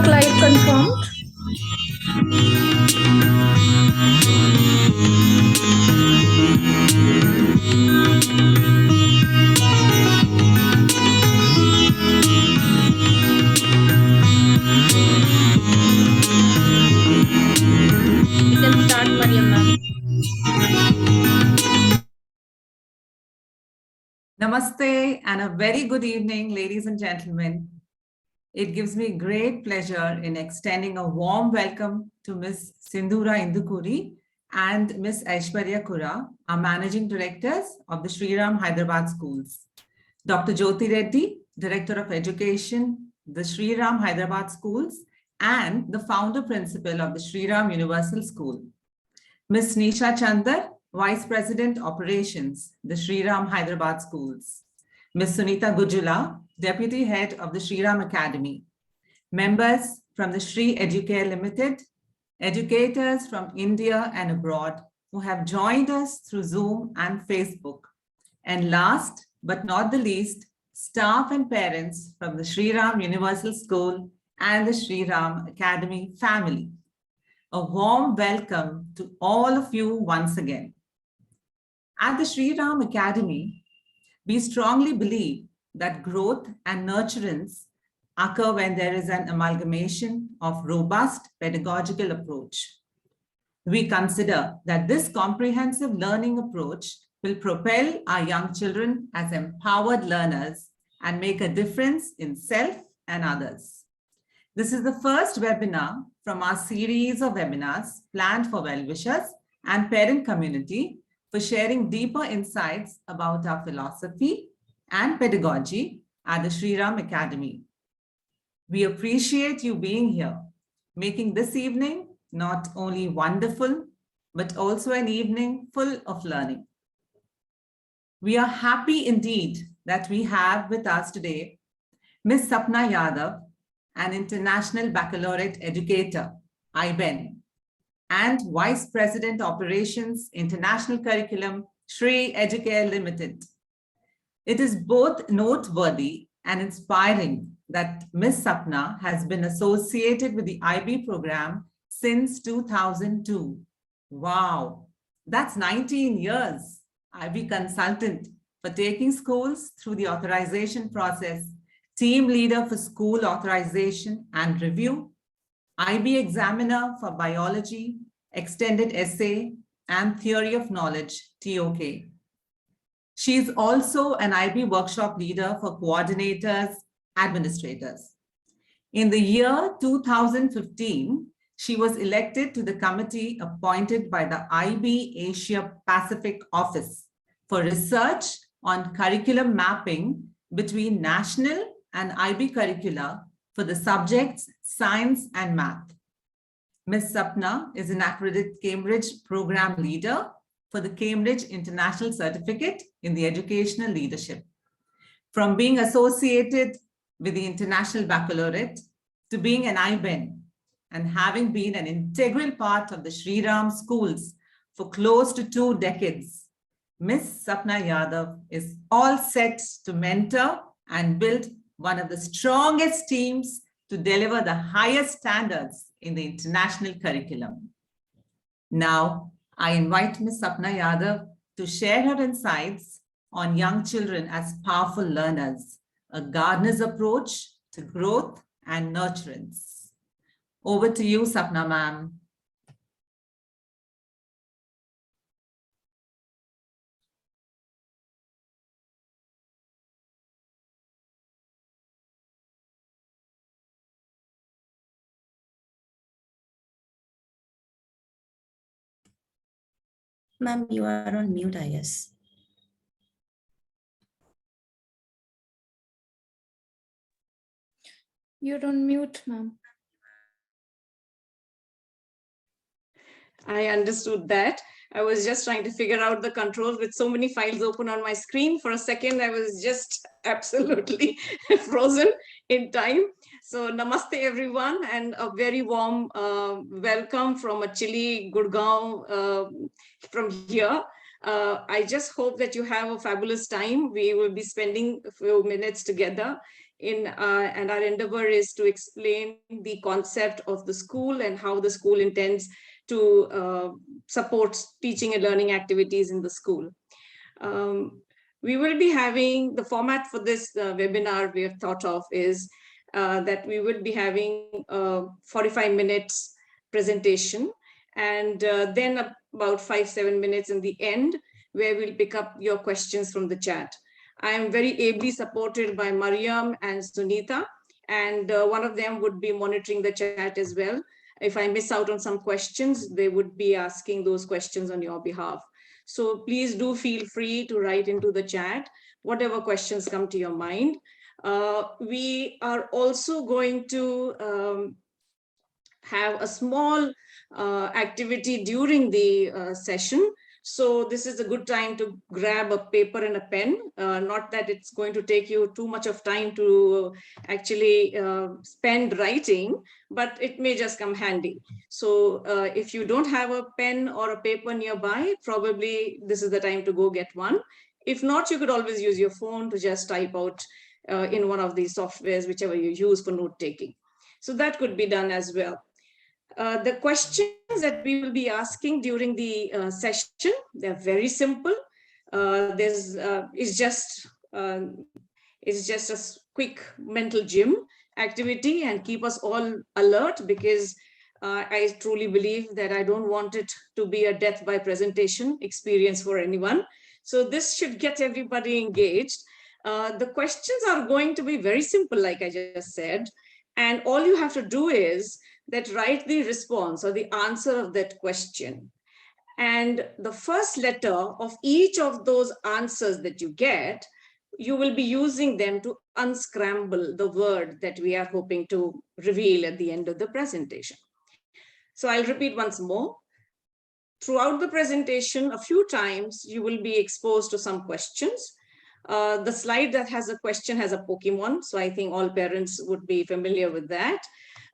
Facebook Live confirmed. You can start, Mariam ma'am. Namaste and a very good evening, ladies and gentlemen. It gives me great pleasure in extending a warm welcome to Ms. Sindhura Indukuri and Ms. Aishwarya Kurra, our Managing Directors of the Shri Ram Hyderabad Schools. Dr. Jyoti Reddy, Director of Education, the Shri Ram Hyderabad Schools, and the Founder Principal of the Shri Ram Universal School. Ms. Nisha Chandar, Vice President Operations, the Shri Ram Hyderabad Schools. Ms. Sunita Gujula, Deputy Head of the Shri Ram Academy. Members from the Shri Educare Limited, educators from India and abroad who have joined us through Zoom and Facebook. And last but not the least, staff and parents from the Shri Ram Universal School and the Shri Ram Academy family. A warm welcome to all of you once again. At the Shri Ram Academy, we strongly believe that growth and nurturance occur when there is an amalgamation of robust pedagogical approach. We consider that this comprehensive learning approach will propel our young children as empowered learners and make a difference in self and others. This is the first webinar from our series of webinars planned for well-wishers and parent community for sharing deeper insights about our philosophy and pedagogy at the Shri Ram Academy. We appreciate you being here, making this evening not only wonderful, but also an evening full of learning. We are happy indeed that we have with us today Ms. Sapna Yadav, an International Baccalaureate Educator, IBEN, and Vice President Operations International Curriculum, Shri Educare Limited. It is both noteworthy and inspiring that Ms. Sapna has been associated with the IB program since 2002. Wow, that's 19 years. IB consultant for taking schools through the authorization process, team leader for school authorization and review, IB examiner for biology, extended essay, and theory of knowledge, TOK. She is also an IB workshop leader for coordinators, administrators. In the year 2015, she was elected to the committee appointed by the IB Asia Pacific Office for research on curriculum mapping between national and IB curricula for the subjects science and math. Ms. Sapna is an accredited Cambridge program leader for the Cambridge International Certificate in the Educational Leadership. From being associated with the International Baccalaureate to being an IBEN and having been an integral part of the Shri Ram schools for close to 2 decades, Ms. Sapna Yadav is all set to mentor and build one of the strongest teams to deliver the highest standards in the international curriculum. Now, I invite Ms. Sapna Yadav to share her insights on young children as powerful learners, a gardener's approach to growth and nurturance. Over to you, Sapna ma'am. Ma'am, you are on mute, I guess. You're on mute, ma'am. I understood that. I was just trying to figure out the controls with so many files open on my screen. For a second, I was just absolutely frozen in time. So namaste, everyone, and a very warm welcome from a chilly Gurgaon from here. I just hope that you have a fabulous time. We will be spending a few minutes together and our endeavor is to explain the concept of the school and how the school intends to support teaching and learning activities in the school. We will be having the format for this webinar we have thought of is that we will be having a 45 minutes presentation, and then about 5-7 minutes in the end where we'll pick up your questions from the chat. I am very ably supported by Mariam and Sunita, and one of them would be monitoring the chat as well. If I miss out on some questions, they would be asking those questions on your behalf. So please do feel free to write into the chat whatever questions come to your mind. We are also going to have a small activity during the session. So this is a good time to grab a paper and a pen. Not that it's going to take you too much of time to actually spend writing, but it may just come handy. So if you don't have a pen or a paper nearby, probably this is the time to go get one. If not, you could always use your phone to just type out in one of these softwares, whichever you use for note taking. So that could be done as well. The questions that we will be asking during the session, they're very simple. It's just a quick mental gym activity and keep us all alert, because I truly believe that I don't want it to be a death by presentation experience for anyone. So this should get everybody engaged. The questions are going to be very simple, like I just said. And all you have to do is that write the response or the answer of that question. And the first letter of each of those answers that you get, you will be using them to unscramble the word that we are hoping to reveal at the end of the presentation. So I'll repeat once more. Throughout the presentation, a few times, you will be exposed to some questions. The slide that has a question has a Pokemon. So I think all parents would be familiar with that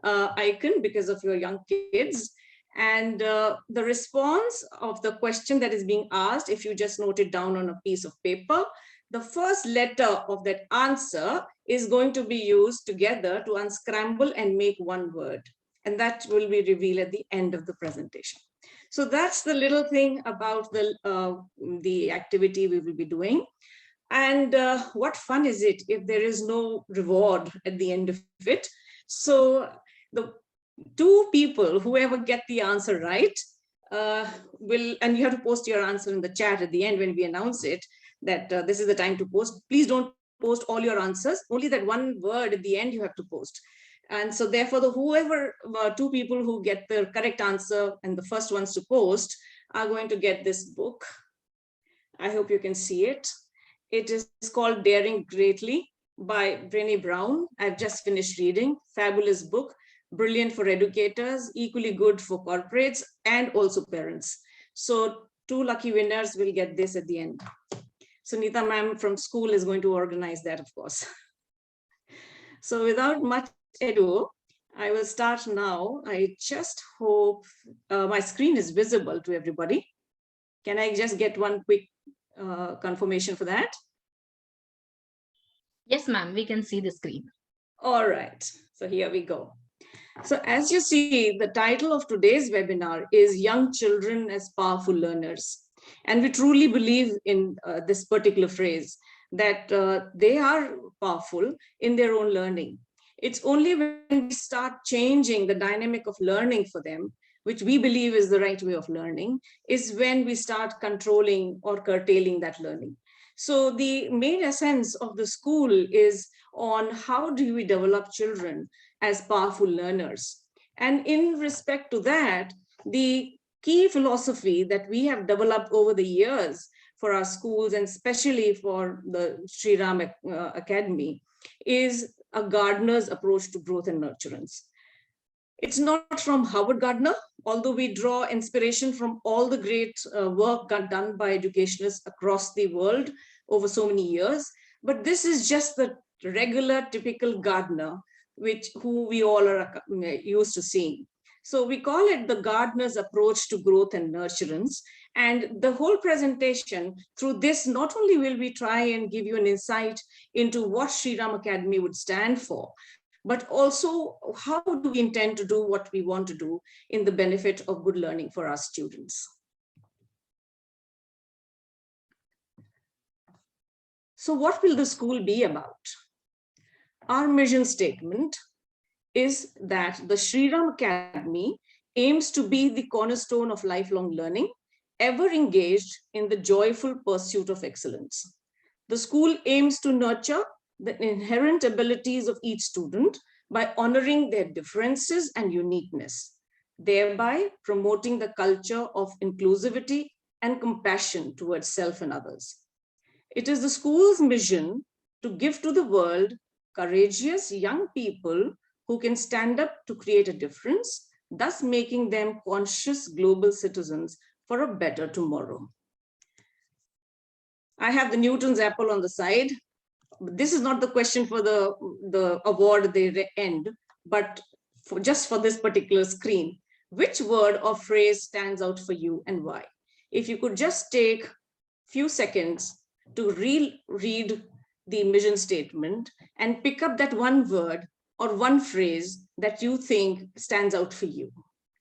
icon because of your young kids. And the response of the question that is being asked, if you just note it down on a piece of paper, the first letter of that answer is going to be used together to unscramble and make one word. And that will be revealed at the end of the presentation. So that's the little thing about the activity we will be doing. And what fun is it if there is no reward at the end of it? So the two people, whoever get the answer right, and you have to post your answer in the chat at the end when we announce it, that this is the time to post. Please don't post all your answers, only that one word at the end you have to post. And so therefore, whoever two people who get the correct answer and the first ones to post are going to get this book. I hope you can see it. It is called Daring Greatly by Brené Brown. I've just finished reading. Fabulous book, brilliant for educators, equally good for corporates and also parents. So 2 lucky winners will get this at the end. Sunita ma'am from school is going to organize that, of course. So without much ado, I will start now. I just hope my screen is visible to everybody. Can I just get one quick confirmation for that? Yes, ma'am, we can see the screen. All right, so here we go. So as you see, the title of today's webinar is Young Children as Powerful Learners. And we truly believe in this particular phrase, that they are powerful in their own learning. It's only when we start changing the dynamic of learning for them, which we believe is the right way of learning, is when we start controlling or curtailing that learning. So the main essence of the school is on how do we develop children as powerful learners. And in respect to that, the key philosophy that we have developed over the years for our schools, and especially for the Shri Ram Academy, is a gardener's approach to growth and nurturance. It's not from Howard Gardner, although we draw inspiration from all the great work done by educationists across the world over so many years. But this is just the regular, typical gardener, who we all are used to seeing. So we call it the gardener's approach to growth and nurturance. And the whole presentation through this, not only will we try and give you an insight into what Shri Ram Academy would stand for, but also how do we intend to do what we want to do in the benefit of good learning for our students. So what will the school be about? Our mission statement is that the Shri Ram Academy aims to be the cornerstone of lifelong learning, ever engaged in the joyful pursuit of excellence. The school aims to nurture the inherent abilities of each student by honoring their differences and uniqueness, thereby promoting the culture of inclusivity and compassion towards self and others. It is the school's mission to give to the world courageous young people who can stand up to create a difference, thus making them conscious global citizens for a better tomorrow. I have the Newton's apple on the side. This is not the question for the award at the end, but just for this particular screen. Which word or phrase stands out for you and why? If you could just take a few seconds to read the mission statement and pick up that one word or one phrase that you think stands out for you,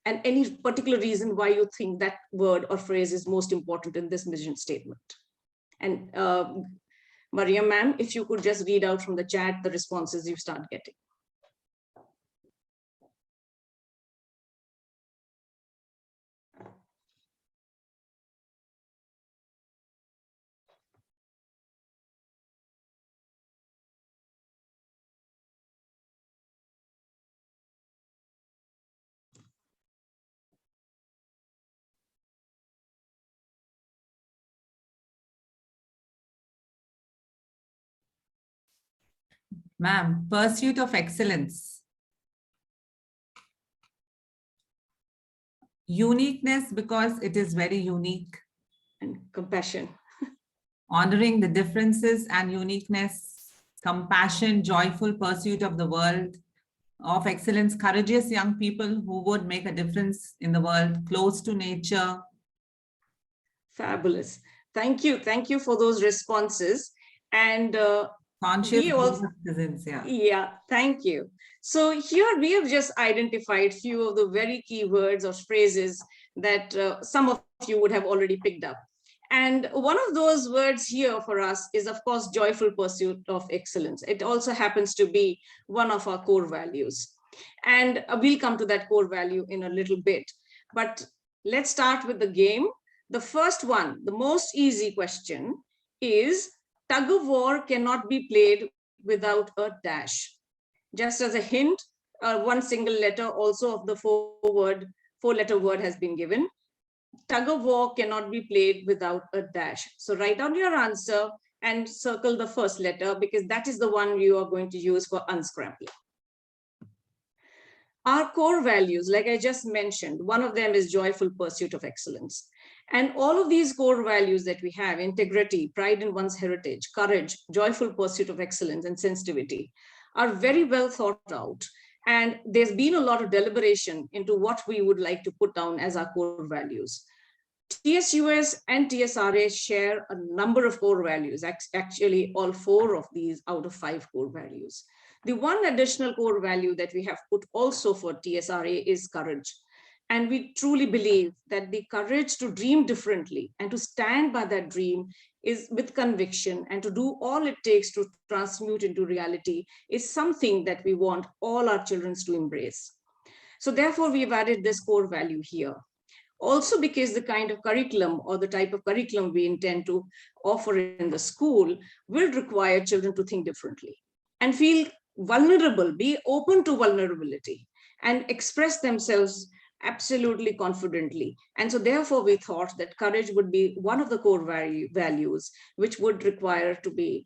and any particular reason why you think that word or phrase is most important in this mission statement. And Maria ma'am, if you could just read out from the chat the responses you start getting. Ma'am, pursuit of excellence. Uniqueness because it is very unique. And compassion. Honoring the differences and uniqueness. Compassion, joyful pursuit of the world. Of excellence, courageous young people who would make a difference in the world. Close to nature. Fabulous. Thank you. Thank you for those responses. And Conscious citizens, yeah, thank you. So here we have just identified few of the very key words or phrases that some of you would have already picked up. And one of those words here for us is, of course, joyful pursuit of excellence. It also happens to be one of our core values. And we'll come to that core value in a little bit. But let's start with the game. The first one, the most easy question is, tug of war cannot be played without a dash. Just as a hint, one single letter also of the four-letter word has been given. Tug of war cannot be played without a dash. So write down your answer and circle the first letter, because that is the one you are going to use for unscrambling. Our core values, like I just mentioned, one of them is joyful pursuit of excellence. And all of these core values that we have, integrity, pride in one's heritage, courage, joyful pursuit of excellence, and sensitivity, are very well thought out. And there's been a lot of deliberation into what we would like to put down as our core values. TSUS and TSRA share a number of core values, actually all 4 of these out of 5 core values. The one additional core value that we have put also for TSRA is courage. And we truly believe that the courage to dream differently and to stand by that dream is with conviction, and to do all it takes to transmute into reality is something that we want all our children to embrace. So therefore, we've added this core value here. Also because the kind of curriculum or the type of curriculum we intend to offer in the school will require children to think differently and feel vulnerable, be open to vulnerability, and express themselves absolutely confidently. And so therefore we thought that courage would be one of the core values which would require to be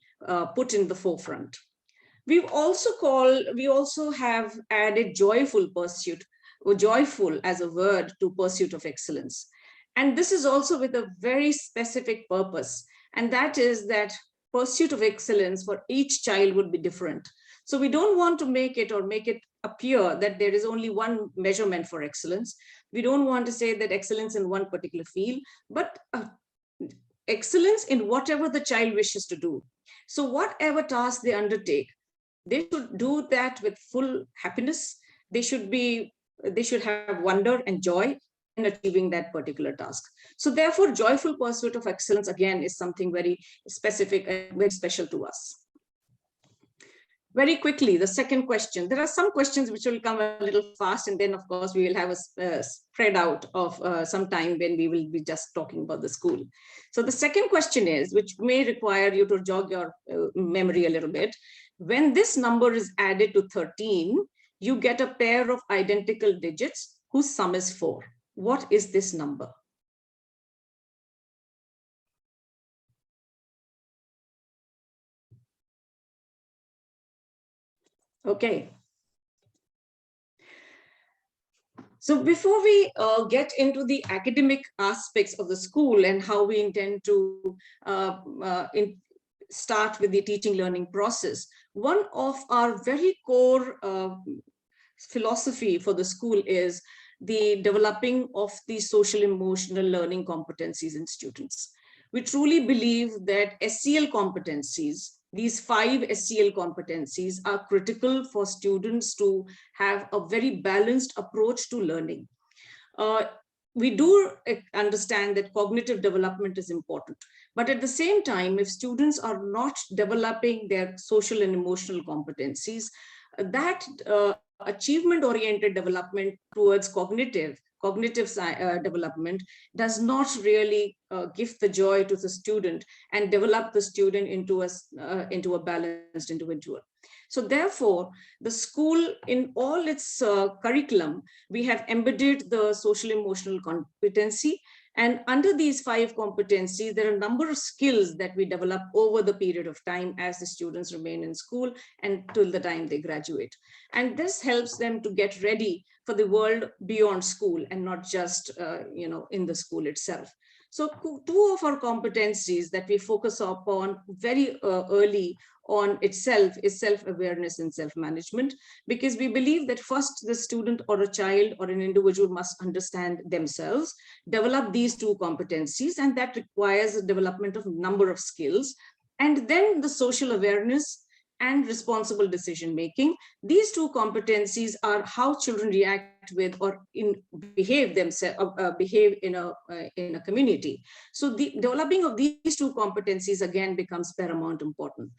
put in the forefront. We also have added joyful pursuit, or joyful as a word, to pursuit of excellence. And this is also with a very specific purpose, and that is that pursuit of excellence for each child would be different. So we don't want to make it appear that there is only one measurement for excellence. We don't want to say that excellence in one particular field, but excellence in whatever the child wishes to do. So whatever task they undertake, they should do that with full happiness. They should have wonder and joy in achieving that particular task. So therefore, joyful pursuit of excellence, again, is something very specific and very special to us. Very quickly, the second question. There are some questions which will come a little fast, and then of course we will have a spread out of some time when we will be just talking about the school. So the second question is, which may require you to jog your memory a little bit. When this number is added to 13, you get a pair of identical digits whose sum is 4. What is this number? Okay. So before we get into the academic aspects of the school and how we intend to start with the teaching learning process, one of our very core philosophy for the school is the developing of the social emotional learning competencies in students. We truly believe that SEL competencies, these 5 SEL competencies, are critical for students to have a very balanced approach to learning. We do understand that cognitive development is important, but at the same time, if students are not developing their social and emotional competencies, that achievement-oriented development towards cognitive development does not really give the joy to the student and develop the student into a balanced individual. So therefore, the school, in all its curriculum, we have embedded the social emotional competency. And under these 5 competencies, there are a number of skills that we develop over the period of time as the students remain in school and till the time they graduate. And this helps them to get ready for the world beyond school and not just in the school itself. So 2 of our competencies that we focus upon very early on itself is self-awareness and self-management, because we believe that first the student or a child or an individual must understand themselves, develop these 2 competencies, and that requires the development of a number of skills. And then the social awareness and responsible decision making. These 2 competencies are how children react with or behave themselves, behave in a community. So the developing of these 2 competencies again becomes paramount important.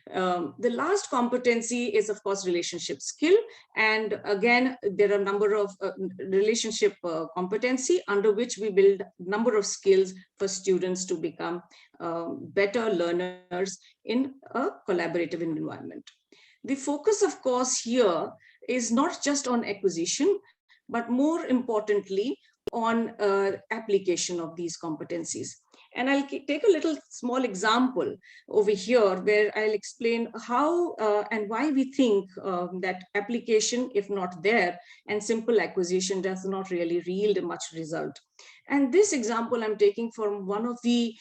The last competency is, of course, relationship skill. And again, there are a number of relationship competency under which we build a number of skills for students to become better learners in a collaborative environment. The focus, of course, here is not just on acquisition, but more importantly, on application of these competencies. And I'll take a little small example over here where I'll explain how and why we think that application, if not there, and simple acquisition does not really yield much result. And this example I'm taking from one of the,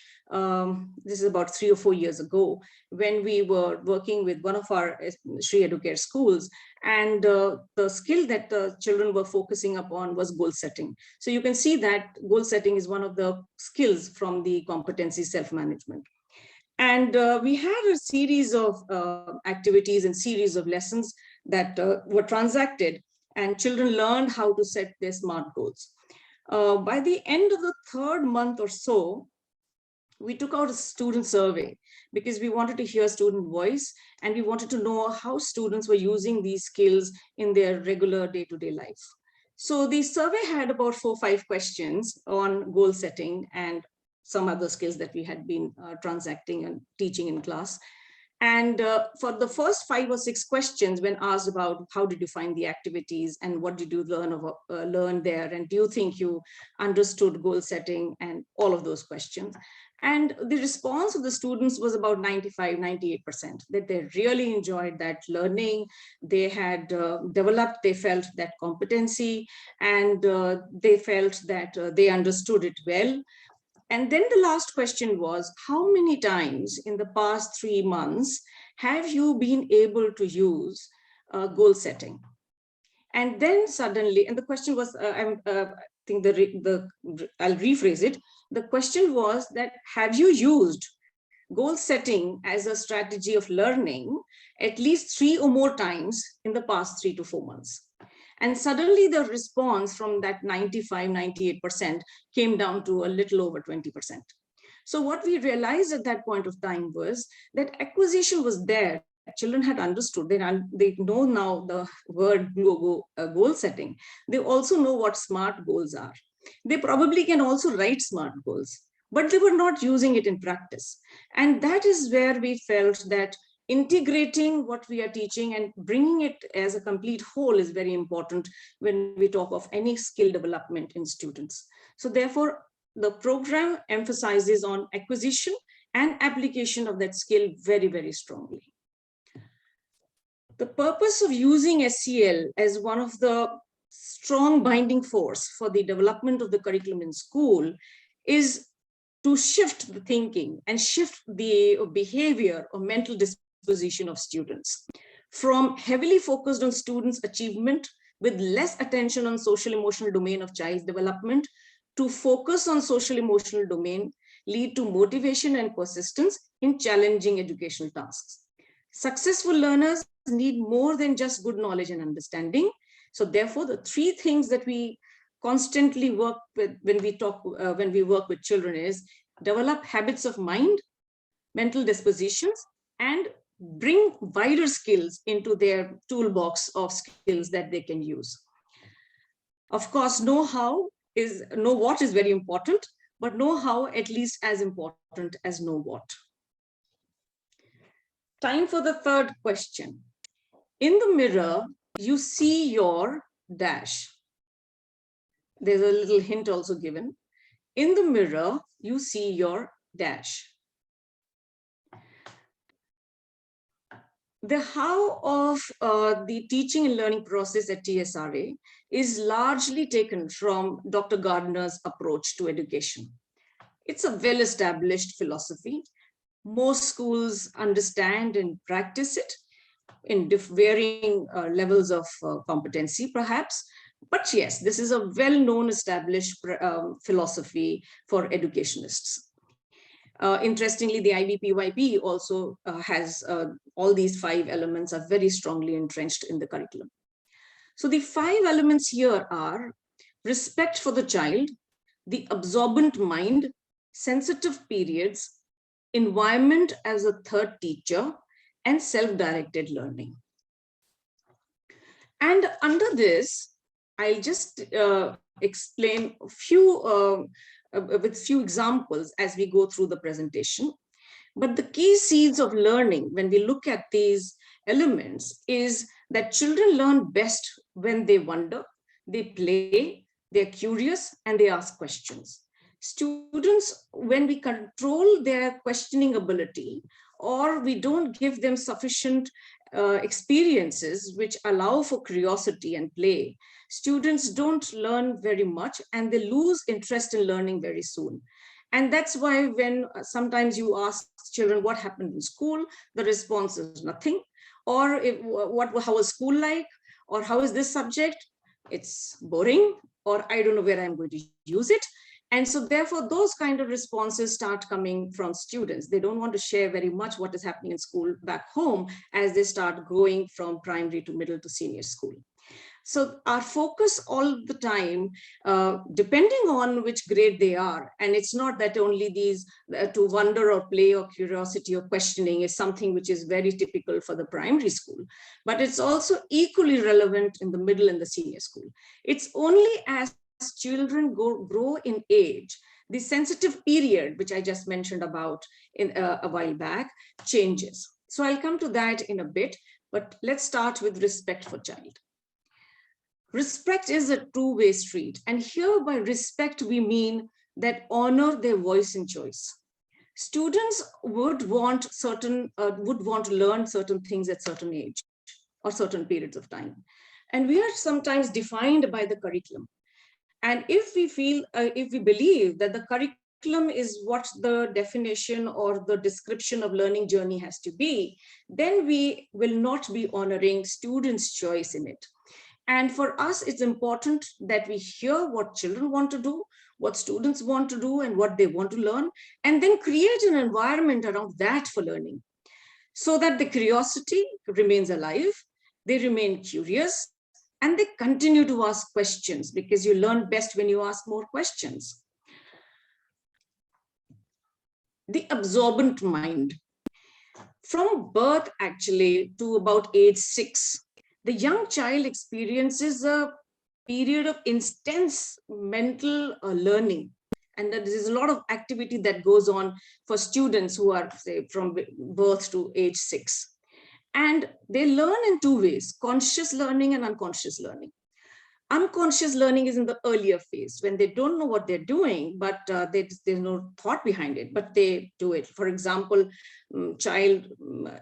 this is about 3 or 4 years ago, when we were working with one of our Shri Educare schools, and the skill that the children were focusing upon was goal setting. So you can see that goal setting is one of the skills from the competency self-management. And we had a series of activities and series of lessons that were transacted, and children learned how to set their SMART goals. By the end of the 3rd month or so, we took out a student survey because we wanted to hear student voice, and we wanted to know how students were using these skills in their regular day-to-day life. So the survey had about 4 or 5 questions on goal setting and some other skills that we had been transacting and teaching in class. And for the first 5 or 6 questions, when asked about how did you find the activities and what did you learn there, and do you think you understood goal setting, and all of those questions. And the response of the students was about 95–98%, that they really enjoyed that learning. They had developed, they felt that competency, and they felt that they understood it well. And then the last question was, how many times in the past 3 months have you been able to use goal setting? And then suddenly, and the question was, I think I'll rephrase it. The question was that, have you used goal setting as a strategy of learning at least 3 or more times in the past 3 to 4 months? And suddenly the response from that 95, 98% came down to a little over 20%. So what we realized at that point of time was that acquisition was there. Children had understood, they know now the word goal setting. They also know what SMART goals are. They probably can also write SMART goals, but they were not using it in practice. And that is where we felt that integrating what we are teaching and bringing it as a complete whole is very important when we talk of any skill development in students. So therefore, the program emphasizes on acquisition and application of that skill very, very strongly. The purpose of using SEL as one of the strong binding force for the development of the curriculum in school is to shift the thinking and shift the behavior or mental disposition of students from heavily focused on students' achievement with less attention on social emotional domain of child's development to focus on social emotional domain, lead to motivation and persistence in challenging educational tasks. Successful learners need more than just good knowledge and understanding. So therefore, the 3 things that we constantly work with when we work with children is develop habits of mind, mental dispositions, and bring wider skills into their toolbox of skills that they can use. Of course, know what is very important, but know how at least as important as know what. Time for the third question. In the mirror, you see your dash. There's a little hint also given. In the mirror, you see your dash. The how of the teaching and learning process at TSRA is largely taken from Dr. Gardner's approach to education. It's a well-established philosophy. Most schools understand and practice it in varying levels of competency, perhaps. But yes, this is a well-known established philosophy for educationists. Interestingly, the IBPYP also has all these 5 elements are very strongly entrenched in the curriculum. So the 5 elements here are respect for the child, the absorbent mind, sensitive periods, environment as a third teacher, and self-directed learning. And under this, I'll just explain with few examples as we go through the presentation. But the key seeds of learning, when we look at these elements, is that children learn best when they wonder, they play, they're curious, and they ask questions. Students, when we control their questioning ability, or we don't give them sufficient experiences which allow for curiosity and play, students don't learn very much and they lose interest in learning very soon. And that's why when sometimes you ask children what happened in school, the response is nothing. Or how was school like? Or how is this subject? It's boring, or I don't know where I'm going to use it. And so therefore, those kind of responses start coming from students. They don't want to share very much what is happening in school back home as they start growing from primary to middle to senior school. So our focus all the time, depending on which grade they are, and it's not that only these to wonder or play or curiosity or questioning is something which is very typical for the primary school, but it's also equally relevant in the middle and the senior school. It's only as children grow in age, the sensitive period, which I just mentioned about in a while back, changes. So I'll come to that in a bit, but let's start with respect for child. Respect is a two-way street. And here by respect, we mean that honor their voice and choice. Students would want to learn certain things at certain age or certain periods of time. And we are sometimes defined by the curriculum. And if we believe that the curriculum is what the definition or the description of learning journey has to be, then we will not be honoring students' choice in it. And for us, it's important that we hear what children want to do, what students want to do, and what they want to learn, and then create an environment around that for learning, so that the curiosity remains alive, they remain curious, and they continue to ask questions, because you learn best when you ask more questions. The absorbent mind. From birth, actually, to about age 6, the young child experiences a period of intense mental learning. And that there's a lot of activity that goes on for students who are, say, from birth to age 6. And they learn in two ways: conscious learning and unconscious learning. Unconscious learning is in the earlier phase, when they don't know what they're doing, but there's no thought behind it, but they do it. For example, child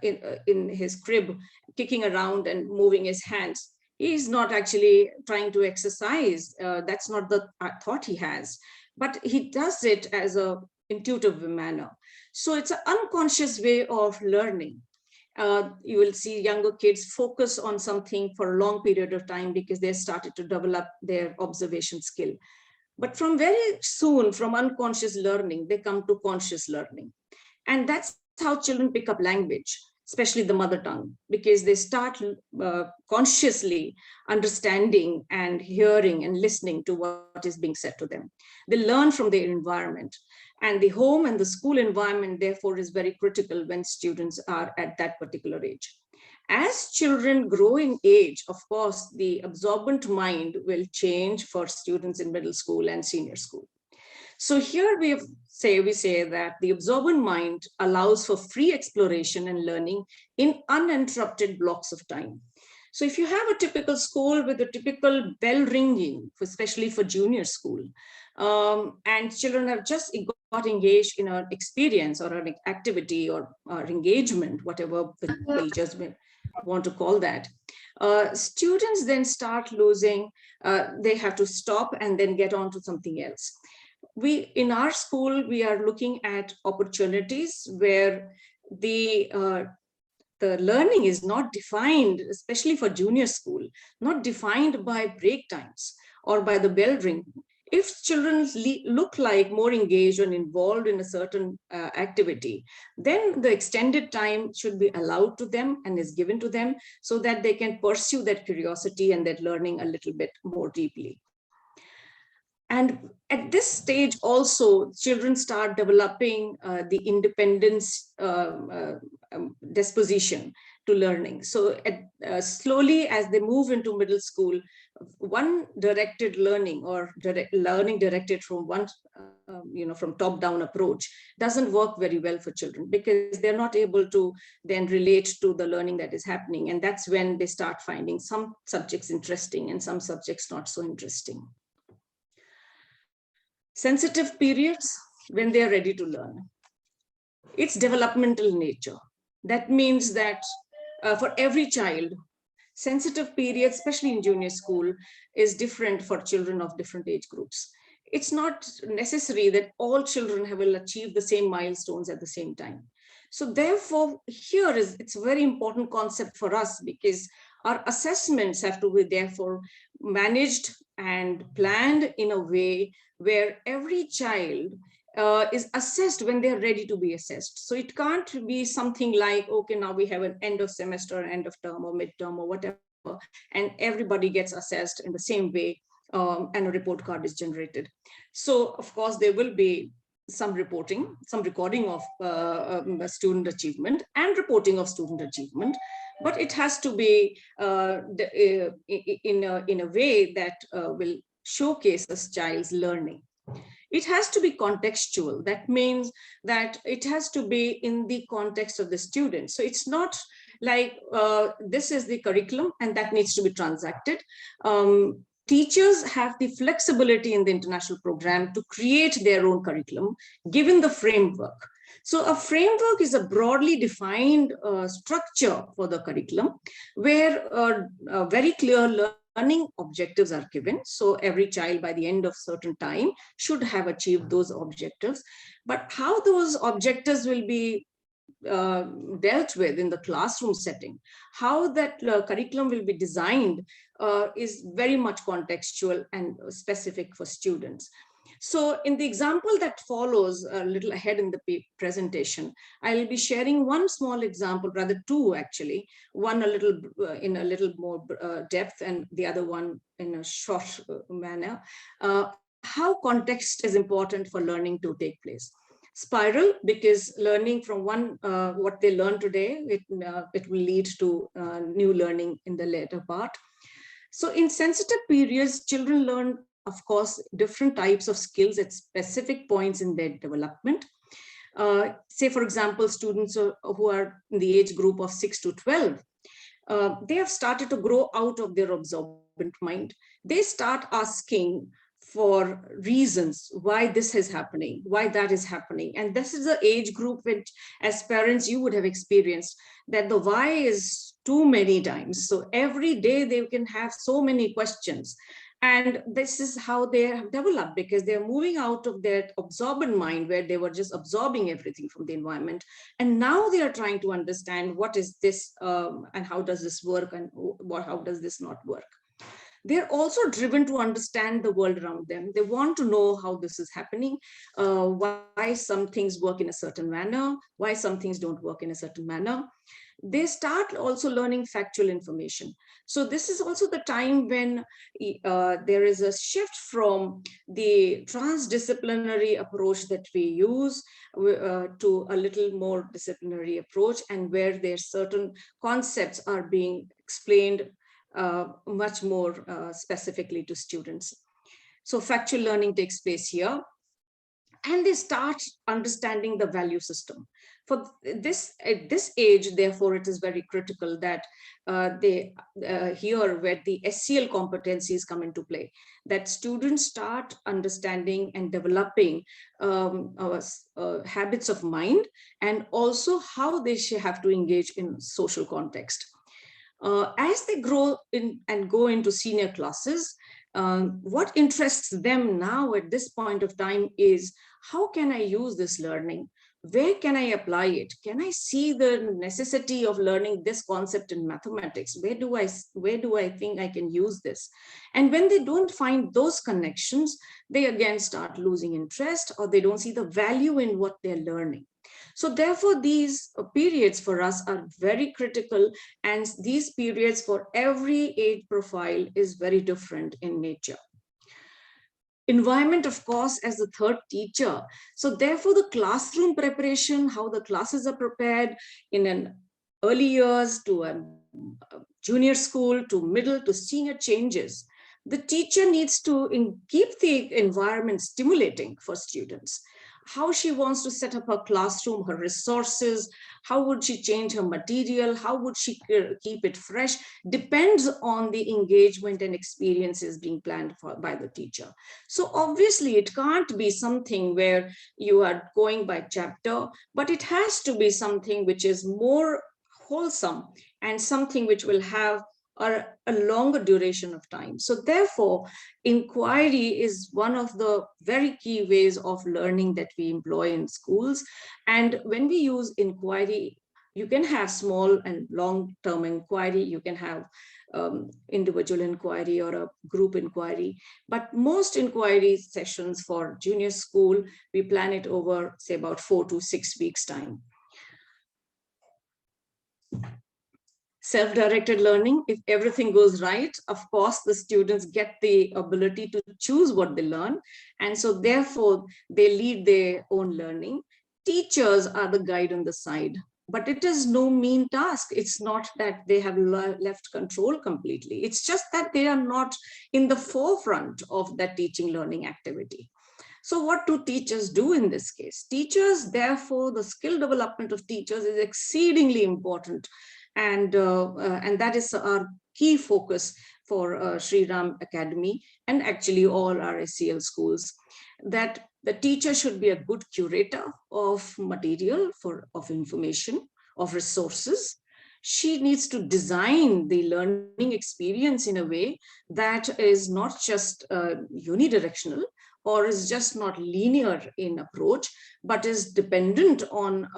in his crib, kicking around and moving his hands. He's not actually trying to exercise. That's not the thought he has, but he does it as a intuitive manner. So it's an unconscious way of learning. You will see younger kids focus on something for a long period of time because they started to develop their observation skill. But from very soon, from unconscious learning, they come to conscious learning. And that's how children pick up language, especially the mother tongue, because they start consciously understanding and hearing and listening to what is being said to them. They learn from their environment. And the home and the school environment, therefore, is very critical when students are at that particular age. As children grow in age, of course, the absorbent mind will change for students in middle school and senior school. So here we say that the absorbent mind allows for free exploration and learning in uninterrupted blocks of time. So if you have a typical school with a typical bell ringing, especially for junior school, and children have just got engaged in an experience or an activity or engagement, whatever we'll just want to call that, students then start losing, they have to stop and then get on to something else. In our school, we are looking at opportunities where the learning is not defined, especially for junior school, not defined by break times or by the bell ring. If children look like more engaged and involved in a certain activity, then the extended time should be allowed to them and is given to them so that they can pursue that curiosity and that learning a little bit more deeply. And at this stage also, children start developing the independence disposition to learning. So slowly, as they move into middle school, one directed learning or learning directed from one, from top-down approach doesn't work very well for children, because they're not able to then relate to the learning that is happening. And that's when they start finding some subjects interesting and some subjects not so interesting. Sensitive periods, when they are ready to learn. It's developmental nature. That means that for every child, sensitive periods, especially in junior school, is different for children of different age groups. It's not necessary that all children will achieve the same milestones at the same time. So therefore, it's a very important concept for us, because our assessments have to be therefore managed and planned in a way where every child is assessed when they're ready to be assessed. So it can't be something like, okay, now we have an end of semester, end of term or midterm or whatever, and everybody gets assessed in the same way, and a report card is generated. So of course, there will be some reporting, some recording of student achievement and reporting of student achievement, but it has to be in a way that will showcase this child's learning. It has to be contextual. That means that it has to be in the context of the student. So it's not like this is the curriculum and that needs to be transacted. Teachers have the flexibility in the international program to create their own curriculum, given the framework. So a framework is a broadly defined structure for the curriculum, where very clear learning objectives are given. So every child by the end of certain time should have achieved those objectives. But how those objectives will be dealt with in the classroom setting, how that curriculum will be designed is very much contextual and specific for students. So in the example that follows a little ahead in the presentation, I'll be sharing one small example, rather two actually, one a little in a little more depth and the other one in a short manner, how context is important for learning to take place. Spiral, because learning from one, what they learn today, it will lead to new learning in the later part. So in sensitive periods, children learn, of course, different types of skills at specific points in their development. Say, for example, students who are in the age group of 6 to 12, they have started to grow out of their absorbent mind. They start asking for reasons why this is happening, why that is happening. And this is the age group which, as parents, you would have experienced that the why is too many times. So every day they can have so many questions. And this is how they have developed, because they're moving out of their absorbent mind where they were just absorbing everything from the environment. And now they are trying to understand what is this and how does this work and how does this not work. They're also driven to understand the world around them. They want to know how this is happening, why some things work in a certain manner, why some things don't work in a certain manner. They start also learning factual information. So this is also the time when there is a shift from the transdisciplinary approach that we use to a little more disciplinary approach, and where there's certain concepts are being explained much more specifically to students. So factual learning takes place here, and they start understanding the value system. For this, at this age, therefore, it is very critical that they here where the SEL competencies come into play, that students start understanding and developing habits of mind, and also how they have to engage in social context. As they grow in and go into senior classes, what interests them now at this point of time is, how can I use this learning? Where can I apply it? Can I see the necessity of learning this concept in mathematics? Where do I think I can use this? And when they don't find those connections, they again start losing interest, or they don't see the value in what they're learning. So therefore, these periods for us are very critical, and these periods for every age profile is very different in nature. Environment, of course, as the third teacher. So therefore, the classroom preparation, how the classes are prepared in an early years to a junior school to middle to senior changes. The teacher needs to keep the environment stimulating for students. How she wants to set up her classroom, her resources, how would she change her material, how would she keep it fresh, depends on the engagement and experiences being planned by the teacher. So obviously it can't be something where you are going by chapter, but it has to be something which is more wholesome and something which will have a longer duration of time. So therefore, inquiry is one of the very key ways of learning that we employ in schools. And when we use inquiry, you can have small and long-term inquiry, you can have individual inquiry or a group inquiry, but most inquiry sessions for junior school, we plan it over, say, about 4 to 6 weeks time. Self-directed learning, if everything goes right, of course, the students get the ability to choose what they learn. And so therefore, they lead their own learning. Teachers are the guide on the side, but it is no mean task. It's not that they have left control completely. It's just that they are not in the forefront of that teaching learning activity. So what do teachers do in this case? Teachers, therefore, the skill development of teachers is exceedingly important. And that is our key focus for Shri Ram Academy and actually all our SEL schools, that the teacher should be a good curator of material, of information, of resources. She needs to design the learning experience in a way that is not just unidirectional or is just not linear in approach, but is dependent on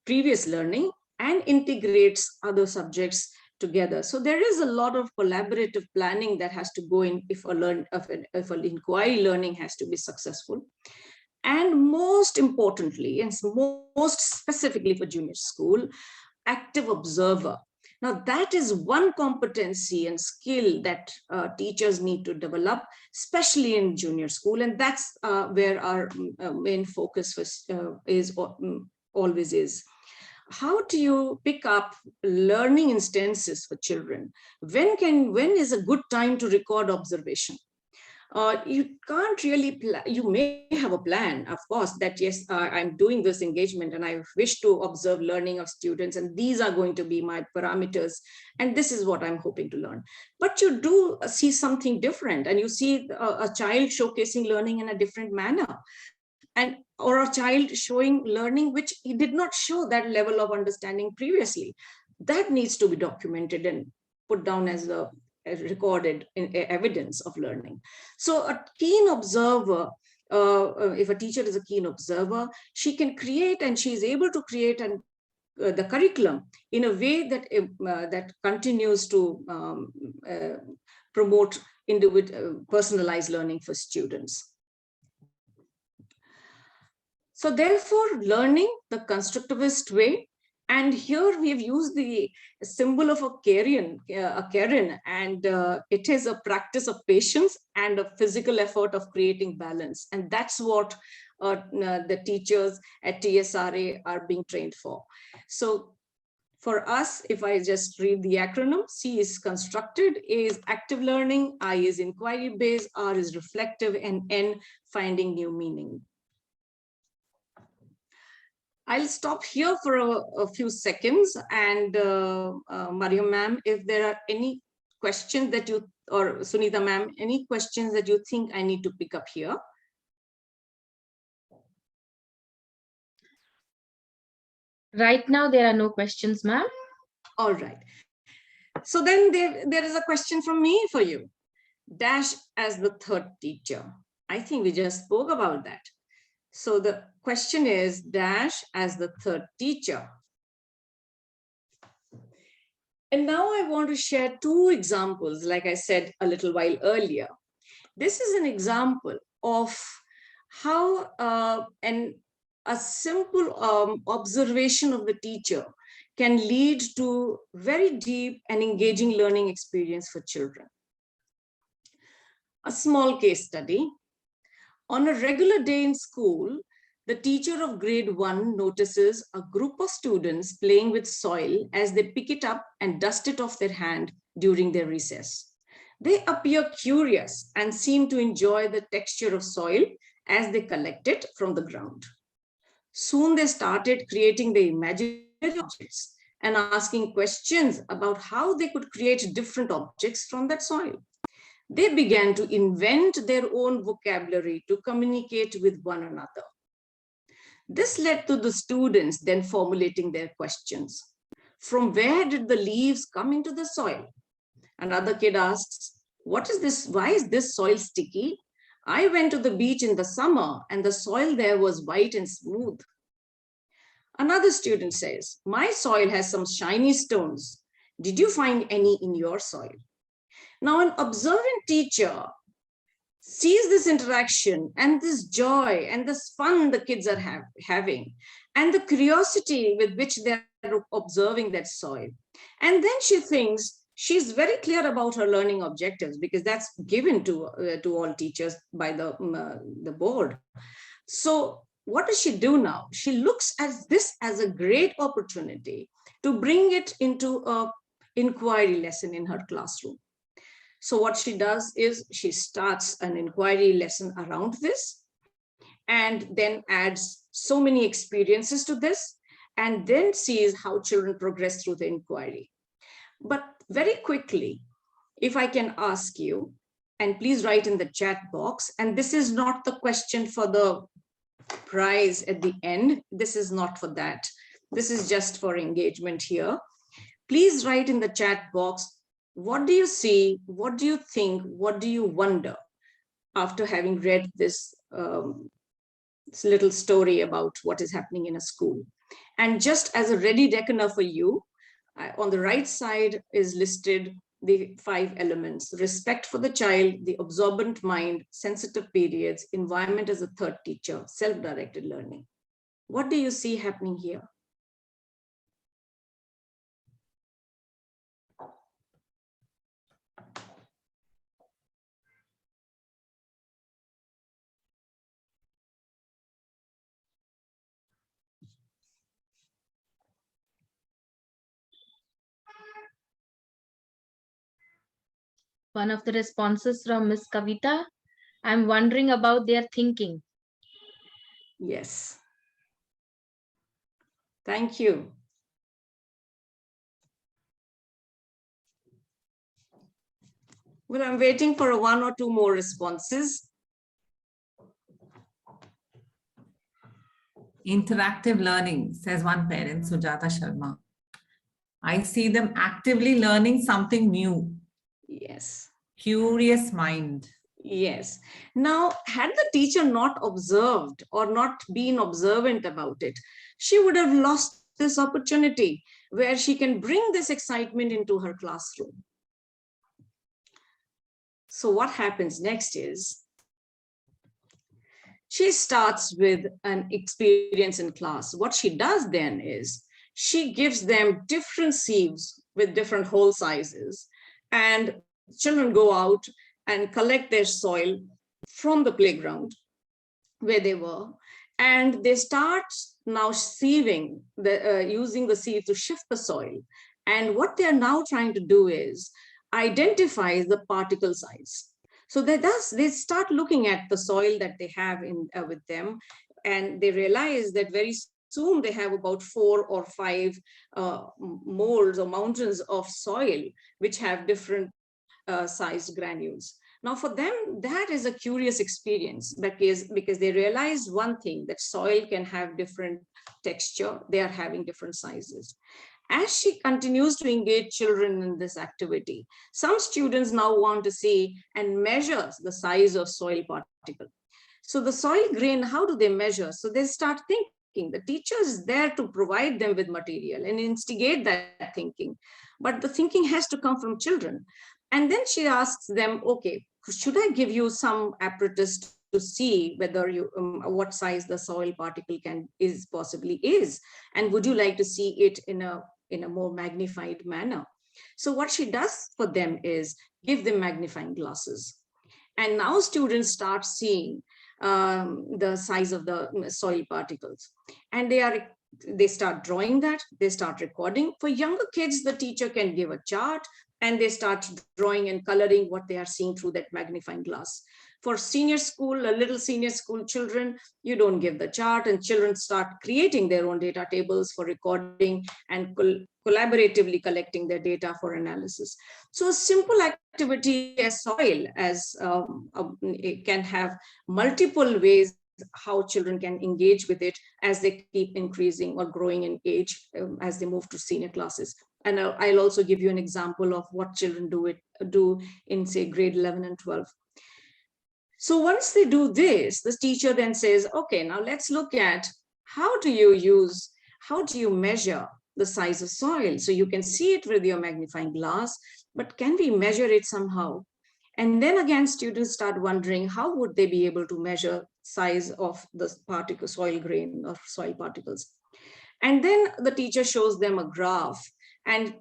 previous learning and integrates other subjects together. So there is a lot of collaborative planning that has to go in if an inquiry learning has to be successful. And most importantly, and most specifically for junior school, active observer. Now that is one competency and skill that teachers need to develop, especially in junior school. And that's where our main focus always is. How do you pick up learning instances for children? When is a good time to record observation? You can't really you may have a plan, of course, that yes, I'm doing this engagement and I wish to observe learning of students, and these are going to be my parameters, and this is what I'm hoping to learn. But you do see something different, and you see a child showcasing learning in a different manner, or a child showing learning which he did not show that level of understanding previously. That needs to be documented and put down as a recorded evidence of learning. So a keen observer, if a teacher is a keen observer, she can create, and she is able to create the curriculum in a way that that continues to promote personalized learning for students. So therefore, learning the constructivist way. And here we've used the symbol of a cairn, and it is a practice of patience and a physical effort of creating balance. And that's what the teachers at TSRA are being trained for. So for us, if I just read the acronym, C is constructed, A is active learning, I is inquiry-based, R is reflective, and N finding new meaning. I'll stop here for a few seconds, and Mariam ma'am, if there are any questions that you, or Sunita ma'am, any questions that you think I need to pick up here? Right now, there are no questions, ma'am. All right. So then there is a question from me for you. Dash as the third teacher. I think we just spoke about that. So the question is dash as the third teacher. And now I want to share two examples, like I said a little while earlier. This is an example of how a simple observation of the teacher can lead to very deep and engaging learning experience for children. A small case study. On a regular day in school, the teacher of grade 1 notices a group of students playing with soil as they pick it up and dust it off their hand during their recess. They appear curious and seem to enjoy the texture of soil as they collect it from the ground. Soon they started creating the imaginary objects and asking questions about how they could create different objects from that soil. They began to invent their own vocabulary to communicate with one another. This led to the students then formulating their questions. From where did the leaves come into the soil? Another kid asks, what is this? Why is this soil sticky? I went to the beach in the summer and the soil there was white and smooth. Another student says, my soil has some shiny stones. Did you find any in your soil? Now, an observant teacher sees this interaction and this joy and this fun the kids are having, and the curiosity with which they're observing that soil. And then she thinks she's very clear about her learning objectives, because that's given to all teachers by the board. So what does she do now? She looks at this as a great opportunity to bring it into an inquiry lesson in her classroom. So what she does is she starts an inquiry lesson around this, and then adds so many experiences to this, and then sees how children progress through the inquiry. But very quickly, if I can ask you, and please write in the chat box, and this is not the question for the prize at the end. This is not for that. This is just for engagement here. Please write in the chat box, what do you see? What do you think? What do you wonder after having read this little story about what is happening in a school? And just as a ready reckoner for you, on the right side is listed the 5 elements: respect for the child, the absorbent mind, sensitive periods, environment as a third teacher, self-directed learning. What do you see happening here? One of the responses from Miss Kavita, I'm wondering about their thinking. Yes. Thank you. Well, I'm waiting for 1 or 2 more responses. Interactive learning, says one parent, Sujata Sharma. I see them actively learning something new. Yes. Curious mind. Yes. Now, had the teacher not observed or not been observant about it, she would have lost this opportunity where she can bring this excitement into her classroom. So what happens next is she starts with an experience in class. What she does then is she gives them different sieves with different hole sizes, and children go out and collect their soil from the playground where they were, and they start now sieving, using the sieve to shift the soil. And what they're now trying to do is identify the particle size. So they start looking at the soil that they have with them, and they realize that very soon they have about 4 or 5 molds or mountains of soil which have different sized granules. Now for them, that is a curious experience because they realize one thing, that soil can have different texture, they are having different sizes. As she continues to engage children in this activity, some students now want to see and measure the size of soil particle. So the soil grain, how do they measure? So they start thinking. The teacher is there to provide them with material and instigate that thinking. But the thinking has to come from children. And then she asks them, okay, should I give you some apparatus to see whether you what size the soil particle possibly is, and would you like to see it in a more magnified manner? So what she does for them is give them magnifying glasses, and now students start seeing the size of the soil particles, and they start drawing that, they start recording. For younger kids, the teacher can give a chart and they start drawing and coloring what they are seeing through that magnifying glass. For senior school, little senior school children, you don't give the chart, and children start creating their own data tables for recording and collaboratively collecting their data for analysis. So a simple activity as soil, it can have multiple ways how children can engage with it as they keep increasing or growing in age as they move to senior classes. And I'll also give you an example of what children do in, say, grade 11 and 12. So once they do this, the teacher then says, okay, now let's look at how do you measure the size of soil? So you can see it with your magnifying glass, but can we measure it somehow? And then again, students start wondering, how would they be able to measure size of the particle, soil grain or soil particles? And then the teacher shows them a graph, and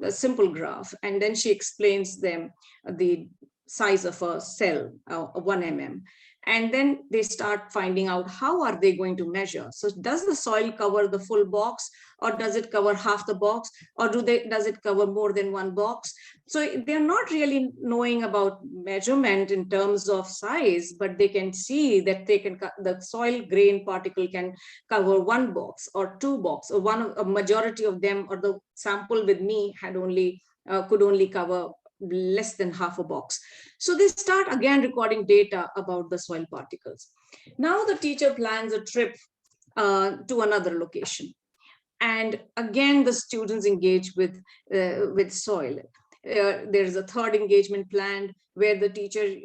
a simple graph, and then she explains them the size of a cell, 1 mm. And then they start finding out how are they going to measure. So does the soil cover the full box, or does it cover half the box, or does it cover more than one box? So they're not really knowing about measurement in terms of size, but they can see that the soil grain particle can cover 1 box or 2 box, or a majority of them, or the sample with me could only cover less than half a box. So they start again recording data about the soil particles. Now the teacher plans a trip to another location. And again, the students engage with soil. There is a third engagement planned where the teacher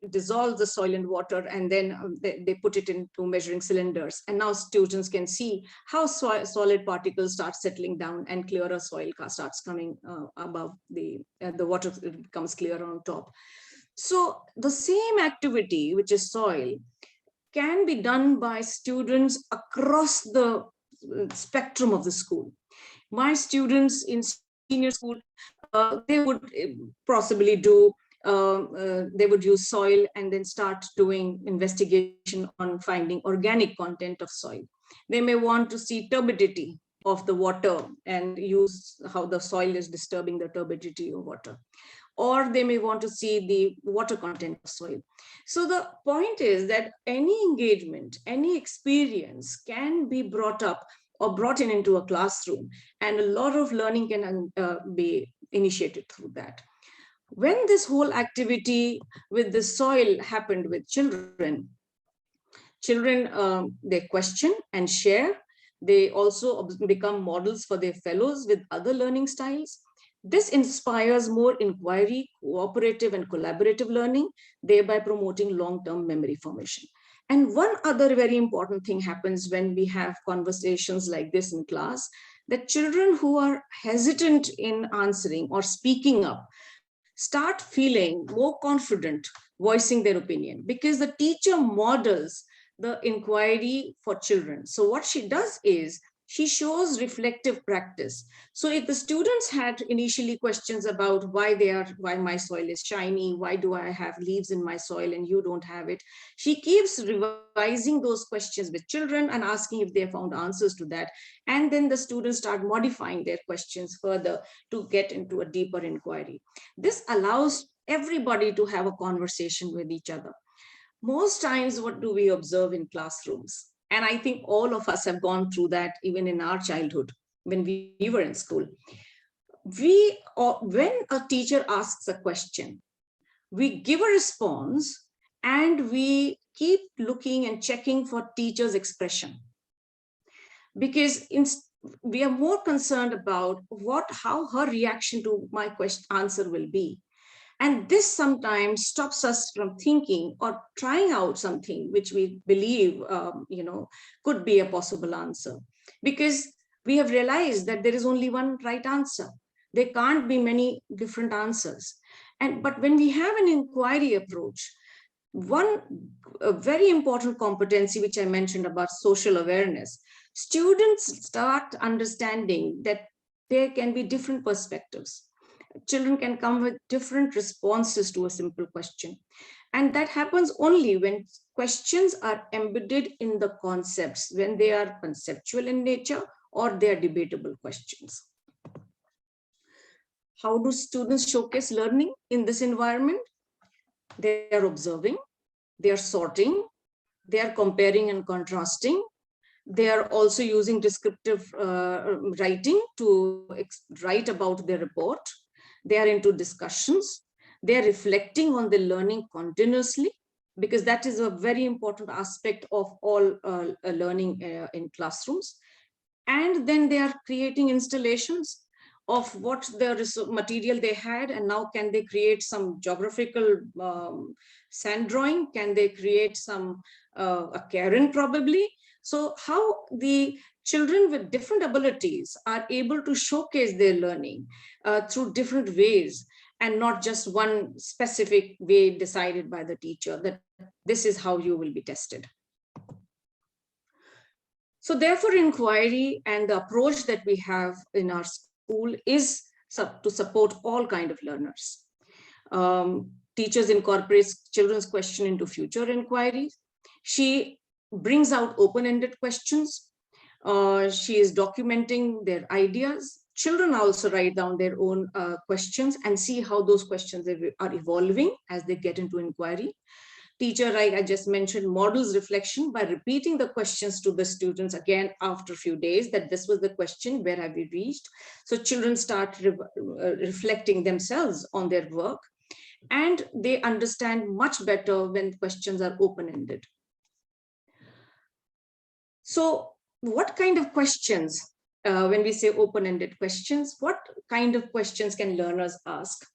dissolves the soil and water, and then they put it into measuring cylinders. And now students can see how solid particles start settling down and clearer soil starts coming above the water becomes clear on top. So the same activity, which is soil, can be done by students across the spectrum of the school. My students in senior school, they would possibly do, they would use soil and then start doing investigation on finding organic content of soil. They may want to see turbidity of the water and use how the soil is disturbing the turbidity of water. Or they may want to see the water content of soil. So the point is that any engagement, any experience can be brought up or brought into a classroom, and a lot of learning can be initiated through that. When this whole activity with the soil happened with children, they question and share. They also become models for their fellows with other learning styles. This inspires more inquiry, cooperative and collaborative learning, thereby promoting long-term memory formation. And one other very important thing happens when we have conversations like this in class, that children who are hesitant in answering or speaking up start feeling more confident voicing their opinion, because the teacher models the inquiry for children. So what she does is she shows reflective practice. So if the students had initially questions about why my soil is shiny, why do I have leaves in my soil and you don't have it, she keeps revising those questions with children and asking if they found answers to that. And then the students start modifying their questions further to get into a deeper inquiry. This allows everybody to have a conversation with each other. Most times, what do we observe in classrooms? And I think all of us have gone through that even in our childhood when we were in school. When a teacher asks a question, we give a response and we keep looking and checking for teacher's expression. Because we are more concerned about how her reaction to my answer will be. And this sometimes stops us from thinking or trying out something which we believe, could be a possible answer, because we have realized that there is only one right answer. There can't be many different answers. But when we have an inquiry approach, a very important competency, which I mentioned about social awareness, students start understanding that there can be different perspectives. Children can come with different responses to a simple question. And that happens only when questions are embedded in the concepts, when they are conceptual in nature or they are debatable questions. How do students showcase learning in this environment? They are observing, they are sorting, they are comparing and contrasting. They are also using descriptive writing to write about their report. They are into discussions. They are reflecting on the learning continuously, because that is a very important aspect of all learning in classrooms. And then they are creating installations of what the material they had, and now can they create some geographical sand drawing? Can they create some a cairn probably? So how the children with different abilities are able to showcase their learning through different ways, and not just one specific way decided by the teacher that this is how you will be tested. So therefore, inquiry and the approach that we have in our school is to support all kinds of learners. Teachers incorporate children's question into future inquiries. She brings out open-ended questions. She is documenting their ideas. Children also write down their own questions and see how those questions are evolving as they get into inquiry. Teacher, I just mentioned, models reflection by repeating the questions to the students again after a few days, that this was the question, where have we reached? So children start reflecting themselves on their work, and they understand much better when questions are open-ended. So what kind of questions, when we say open-ended questions, what kind of questions can learners ask?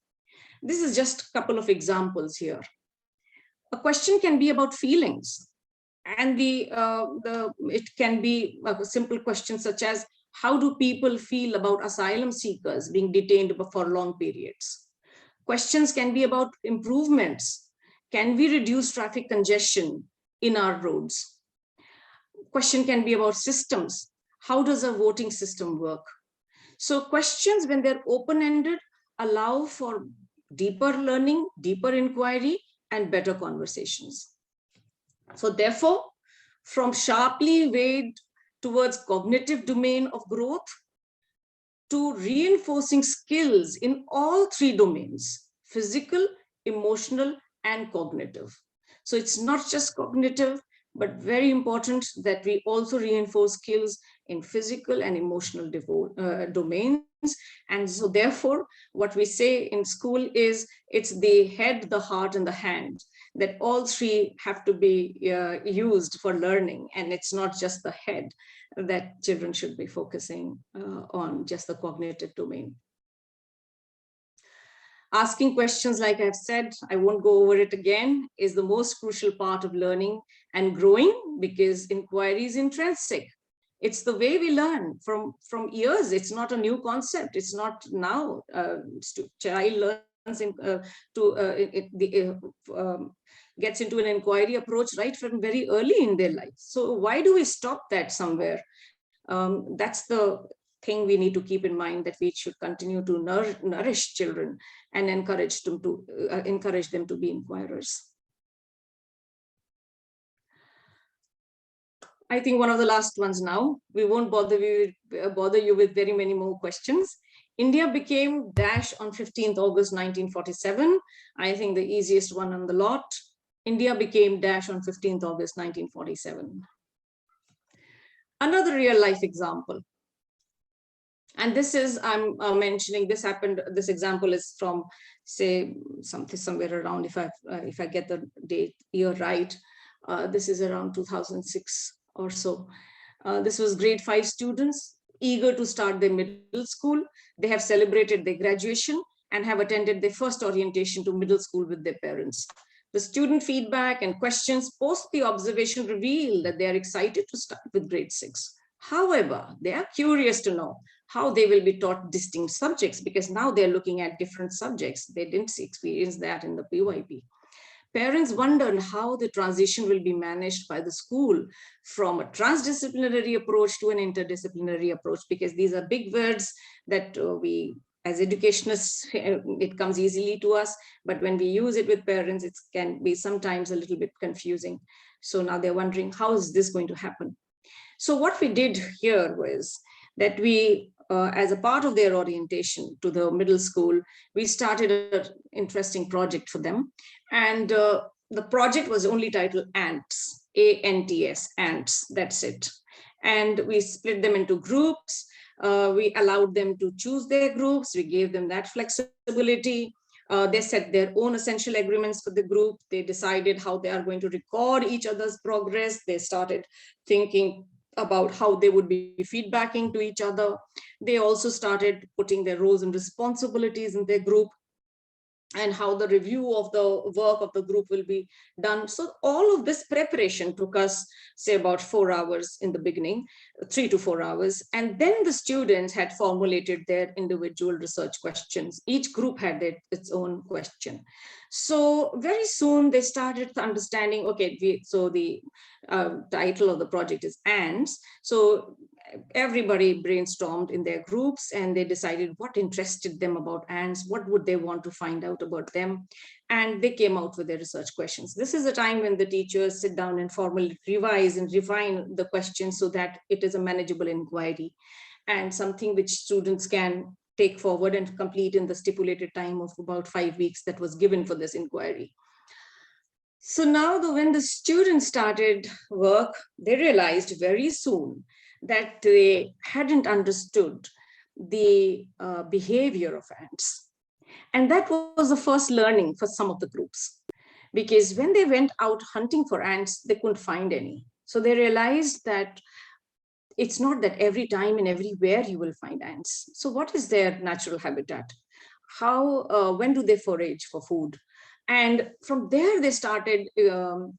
This is just a couple of examples here. A question can be about feelings, and it can be a simple question such as, how do people feel about asylum seekers being detained for long periods? Questions can be about improvements. Can we reduce traffic congestion in our roads? Question can be about systems. How does a voting system work? So questions, when they're open-ended, allow for deeper learning, deeper inquiry, and better conversations. So therefore, from sharply weighed towards cognitive domain of growth to reinforcing skills in all three domains: physical, emotional, and cognitive. So it's not just cognitive, but very important that we also reinforce skills in physical and emotional domains. And so therefore, what we say in school is, it's the head, the heart, and the hand, that all three have to be used for learning. And it's not just the head that children should be focusing on, just the cognitive domain. Asking questions, like I've said, I won't go over it again, is the most crucial part of learning and growing, because inquiry is intrinsic. It's the way we learn from years. It's not a new concept. It's not now. Child learns gets into an inquiry approach right from very early in their life. So why do we stop that somewhere? That's the thing we need to keep in mind, that we should continue to nourish children and encourage them to be inquirers. I think one of the last ones now. We won't bother you with very many more questions. India became dash on 15th August 1947. I think the easiest one on the lot. India became dash on 15th August 1947. Another real life example. And this is, I'm mentioning, this example is from, say, somewhere around, if I get the year right, this is around 2006 or so. This was grade 5 students eager to start their middle school. They have celebrated their graduation and have attended their first orientation to middle school with their parents. The student feedback and questions post the observation reveal that they are excited to start with grade 6. However, they are curious to know how they will be taught distinct subjects, because now they're looking at different subjects. They didn't experience that in the PYP. Parents wonder how the transition will be managed by the school from a transdisciplinary approach to an interdisciplinary approach, because these are big words that we, as educationists, it comes easily to us, but when we use it with parents, it can be sometimes a little bit confusing. So now they're wondering, how is this going to happen? So what we did here was that we, as a part of their orientation to the middle school, we started an interesting project for them. And the project was only titled ANTS, A-N-T-S, ANTS, that's it. And we split them into groups. We allowed them to choose their groups. We gave them that flexibility. They set their own essential agreements for the group. They decided how they are going to record each other's progress. They started thinking about how they would be feedbacking to each other. They also started putting their roles and responsibilities in their group, and how the review of the work of the group will be done. So all of this preparation took us, say, about 4 hours in the beginning, 3 to 4 hours. And then the students had formulated their individual research questions. Each group had its own question. So very soon they started understanding, okay, so the title of the project is ANTS. So everybody brainstormed in their groups and they decided what interested them about ants, what would they want to find out about them, and they came out with their research questions. This is a time when the teachers sit down and formally revise and refine the questions so that it is a manageable inquiry and something which students can take forward and complete in the stipulated time of about 5 weeks that was given for this inquiry. So now when the students started work, they realized very soon that they hadn't understood the behavior of ants. And that was the first learning for some of the groups, because when they went out hunting for ants, they couldn't find any. So they realized that it's not that every time and everywhere you will find ants. So what is their natural habitat? when do they forage for food? And from there, they started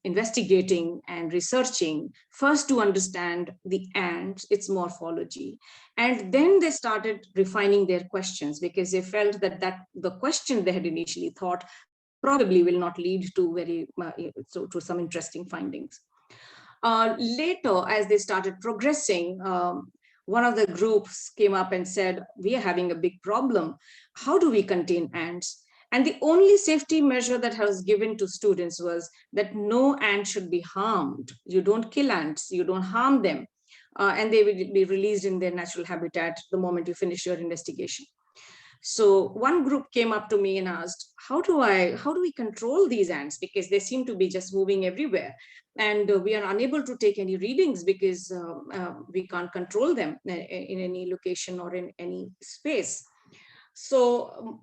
investigating and researching, first to understand the ant, its morphology. And then they started refining their questions, because they felt that the question they had initially thought probably will not lead to to some interesting findings. Later, as they started progressing, one of the groups came up and said, we are having a big problem. How do we contain ants? And the only safety measure that was given to students was that no ant should be harmed. You don't kill ants, you don't harm them. And they will be released in their natural habitat the moment you finish your investigation. So one group came up to me and asked, how do we control these ants? Because they seem to be just moving everywhere. And we are unable to take any readings because we can't control them in any location or in any space. So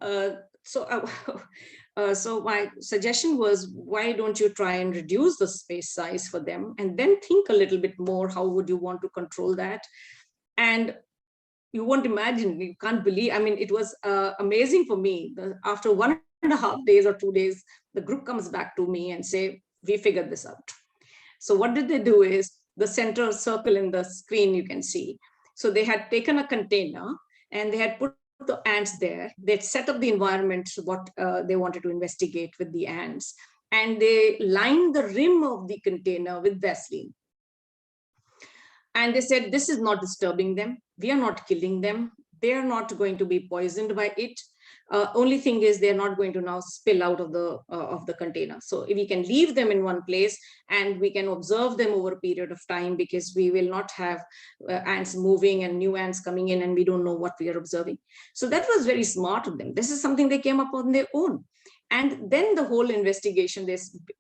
so my suggestion was, why don't you try and reduce the space size for them, and then think a little bit more, how would you want to control that? And you won't imagine, you can't believe, I mean, it was amazing for me. After 1.5 days or 2 days, the group comes back to me and say, we figured this out. So what did they do is, the center circle in the screen you can see. So they had taken a container and they had put the ants there. They'd set up the environment, what they wanted to investigate with the ants. And they lined the rim of the container with Vaseline. And they said, this is not disturbing them. We are not killing them. They are not going to be poisoned by it. Only thing is, they're not going to now spill out of the container. So if we can leave them in one place and we can observe them over a period of time, because we will not have ants moving and new ants coming in and we don't know what we are observing. So that was very smart of them. This is something they came up on their own. And then the whole investigation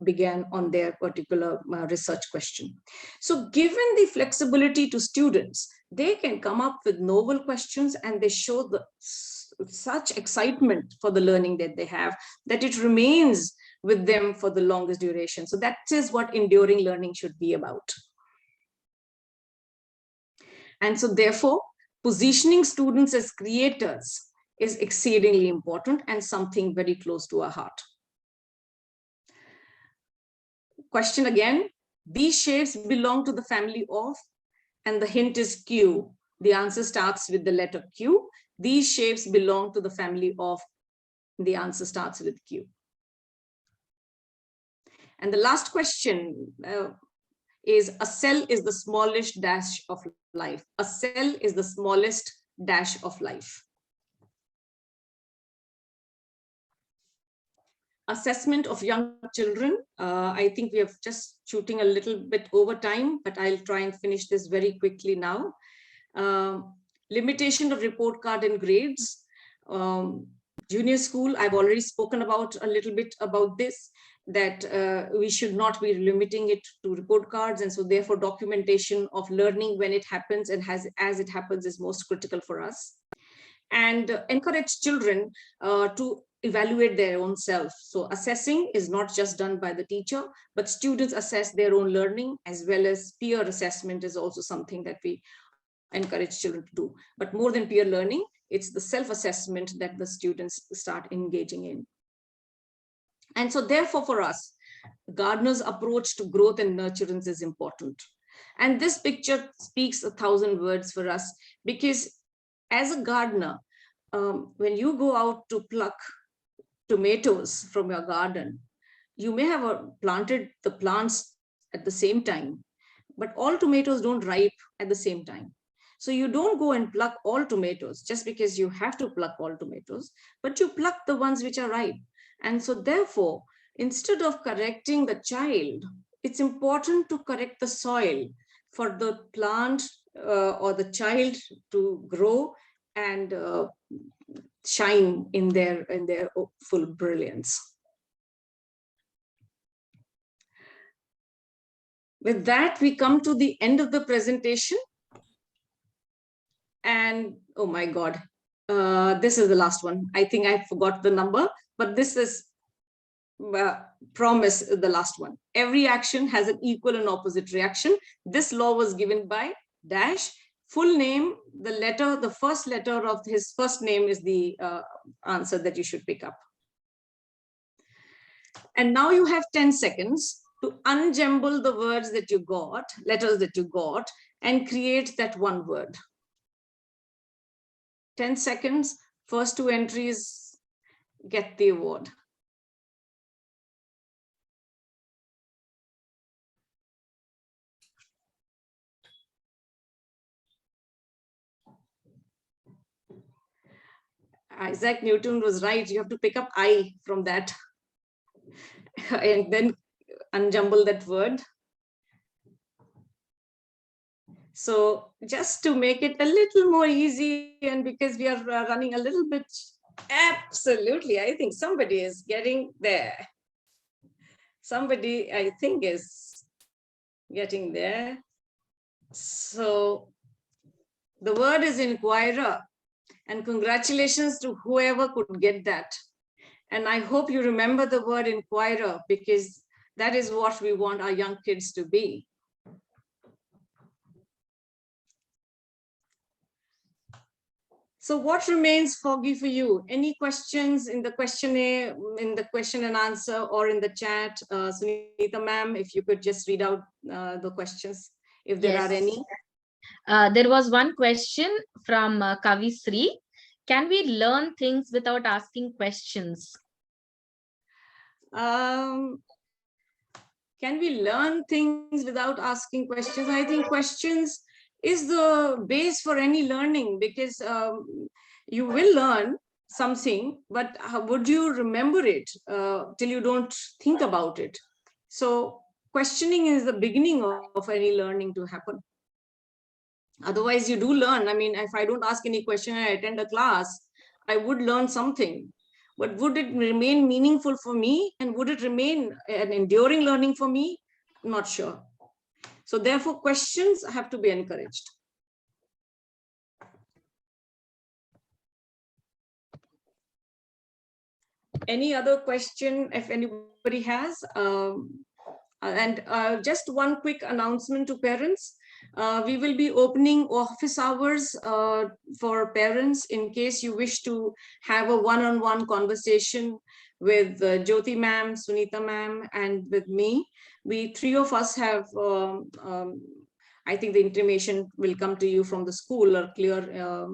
began on their particular research question. So given the flexibility to students, they can come up with novel questions, and they show such excitement for the learning that they have, that it remains with them for the longest duration. So that is what enduring learning should be about. And so therefore, positioning students as creators is exceedingly important and something very close to our heart. Question again, these shapes belong to the family of, and the hint is Q. The answer starts with the letter Q. These shapes belong to the family of, the answer starts with Q. And the last question is, a cell is the smallest dash of life. A cell is the smallest dash of life. Assessment of young children. I think we are just shooting a little bit over time, but I'll try and finish this very quickly now. Limitation of report card and grades. Junior school, I've already spoken about a little bit about this, that we should not be limiting it to report cards. And so therefore documentation of learning when it happens and as it happens is most critical for us. And encourage children to evaluate their own self. So assessing is not just done by the teacher, but students assess their own learning, as well as peer assessment is also something that we encourage children to do. But more than peer learning, it's the self-assessment that the students start engaging in. And so therefore for us, Gardner's approach to growth and nurturance is important. And this picture speaks 1,000 words for us, because as a gardener, when you go out to pluck tomatoes from your garden, you may have planted the plants at the same time, but all tomatoes don't ripe at the same time. So you don't go and pluck all tomatoes just because you have to pluck all tomatoes, but you pluck the ones which are ripe. And so therefore, instead of correcting the child, it's important to correct the soil for the plant or the child to grow and shine in their full brilliance. With that, we come to the end of the presentation. And oh my God, this is the last one. I think I forgot the number, but this is promise the last one. Every action has an equal and opposite reaction. This law was given by Dash. Full name, the first letter of his first name is the answer that you should pick up. And now you have 10 seconds to unjumble the words that you got, letters that you got, and create that one word. 10 seconds, first 2 entries get the award. Isaac Newton was right. You have to pick up I from that and then unjumble that word. So just to make it a little more easy, and because we are running a little bit, absolutely, I think somebody is getting there. Somebody, I think, is getting there. So the word is inquirer, and congratulations to whoever could get that. And I hope you remember the word inquirer, because that is what we want our young kids to be. So what remains foggy for you? Any questions in the questionnaire, in the question and answer, or in the chat? Sunita ma'am, if you could just read out the questions, if there are any. There was one question from Kavi Sri. Can we learn things without asking questions? Can we learn things without asking questions? I think questions is the base for any learning, because you will learn something, but would you remember it till you don't think about it? So questioning is the beginning of any learning to happen. Otherwise, you do learn. I mean, if I don't ask any question and I attend a class, I would learn something. But would it remain meaningful for me? And would it remain an enduring learning for me? Not sure. So therefore, questions have to be encouraged. Any other question, if anybody has? Just one quick announcement to parents. We will be opening office hours for parents in case you wish to have a one-on-one conversation with Jyoti ma'am, Sunita ma'am, and with me. We 3 of us have, I think the intimation will come to you from the school, or clear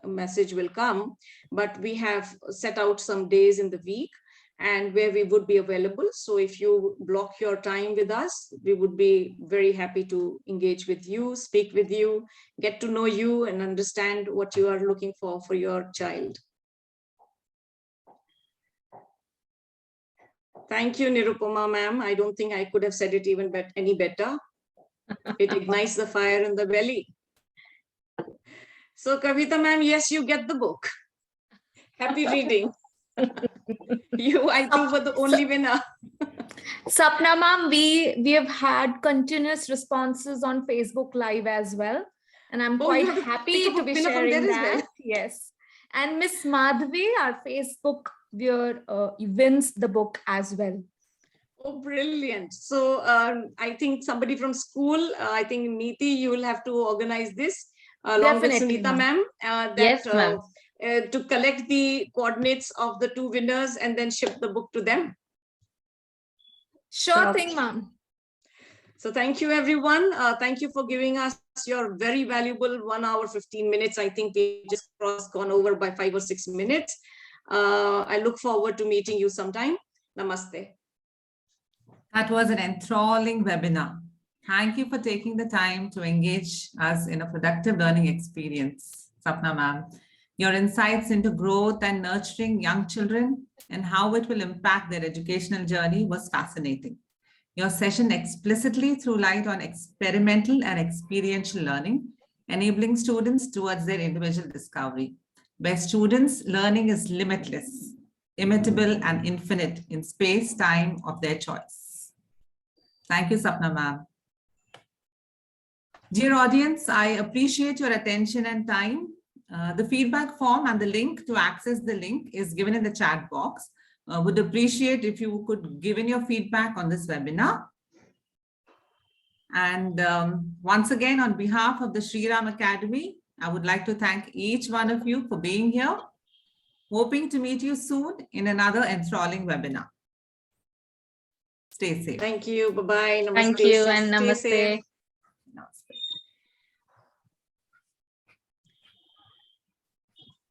message will come, but we have set out some days in the week and where we would be available. So if you block your time with us, we would be very happy to engage with you, speak with you, get to know you, and understand what you are looking for your child. Thank you, Nirupama ma'am. I don't think I could have said it even any better. It ignites the fire in the belly. So Kavita ma'am, yes, you get the book. Happy reading. You, I think, were the only winner. Sapna ma'am, we have had continuous responses on Facebook Live as well. And I'm quite happy to be sharing that. Well. Yes. And Miss Madhvi, our Facebook viewer, wins the book as well. Oh, brilliant. So I think somebody from school, I think Neeti, you will have to organize this along with Sunita ma'am. Yes, ma'am. To collect the coordinates of the 2 winners and then ship the book to them. Sure thing, ma'am. So thank you, everyone. Thank you for giving us your very valuable 1 hour, 15 minutes. I think we just gone over by 5 or 6 minutes. I look forward to meeting you sometime. Namaste. That was an enthralling webinar. Thank you for taking the time to engage us in a productive learning experience, Sapna ma'am. Your insights into growth and nurturing young children and how it will impact their educational journey was fascinating. Your session explicitly threw light on experimental and experiential learning, enabling students towards their individual discovery. Where students' learning is limitless, immutable, and infinite in space, time of their choice. Thank you, Sapna ma'am. Dear audience, I appreciate your attention and time. The feedback form and the link to access the link is given in the chat box. Would appreciate if you could give in your feedback on this webinar. And once again, on behalf of the Shri Ram Academy, I would like to thank each one of you for being here. Hoping to meet you soon in another enthralling webinar. Stay safe. Thank you. Bye-bye. Thank Namaste. you and Stay safe. namaste.